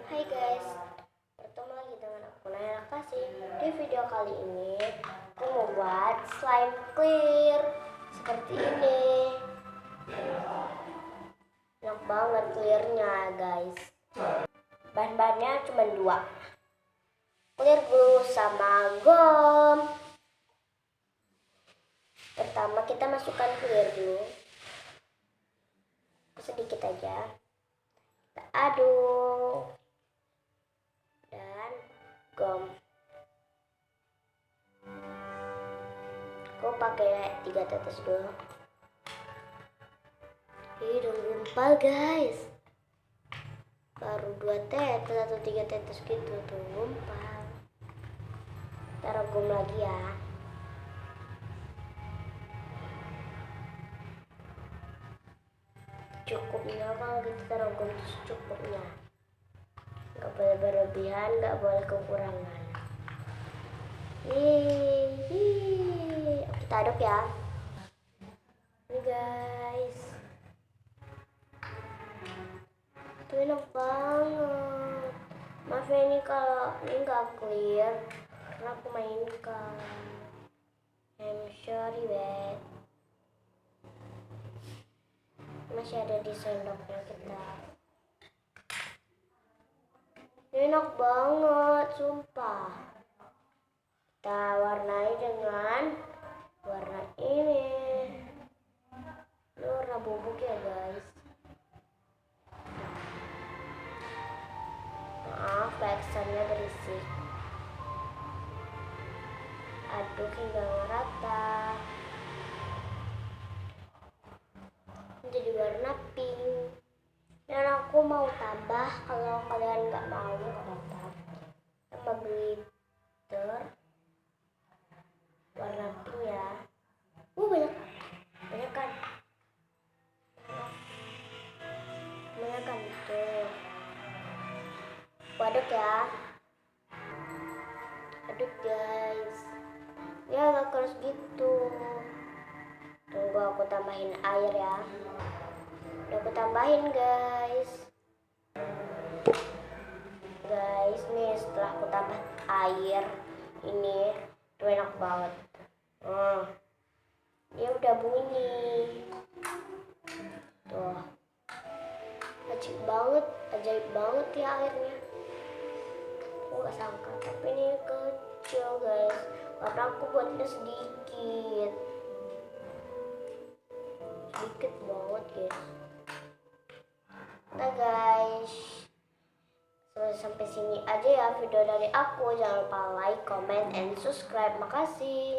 Hai guys, bertemu lagi dengan aku Naya Kasih. Di video kali ini aku mau buat slime clear seperti ini. Enak banget clearnya guys. Bahan-bahannya cuma 2, clear glue sama gom. Pertama kita masukkan clear glue sedikit aja, kita aduk dan gom. Aku pakai 3 tetes dulu. Ih, udah gumpal guys. Baru 2 tetes atau 3 tetes gitu tuh gumpal. Taruh gom lagi ya. Cukupnya, kalau kita taruh gom secukupnya. Gak boleh berlebihan, gak boleh kekurangan. Kita aduk ya. Ini guys, itu enak banget. Maaf ya ini kalau ini gak clear karena aku mainkan. I'm sorry bet. Masih ada di sendoknya kita. Ini enak banget, sumpah. Kita warnai dengan warna ini. Ini warna bubuk ya guys. Maaf, backsoundnya berisik. Aduk hingga merata. Jadi warna pink. Dan aku mau tambah, kalau kalian nggak mau nggak apa-apa, tambah glitter warna pink ya. Banyak kan tuh. Aduk ya, aduk guys. Ya agak keras gitu. Tunggu aku tambahin air ya. Udah aku tambahin guys. Guys, nih setelah aku tambah air ini tuh enak banget. Dia udah bunyi. Tuh. Ajaib banget ya airnya. Aku gak sangka, tapi ini kecil guys. Karena aku buatnya sedikit banget guys. Nah guys, sampai sini aja ya video dari aku. Jangan lupa like, comment, and subscribe. Makasih.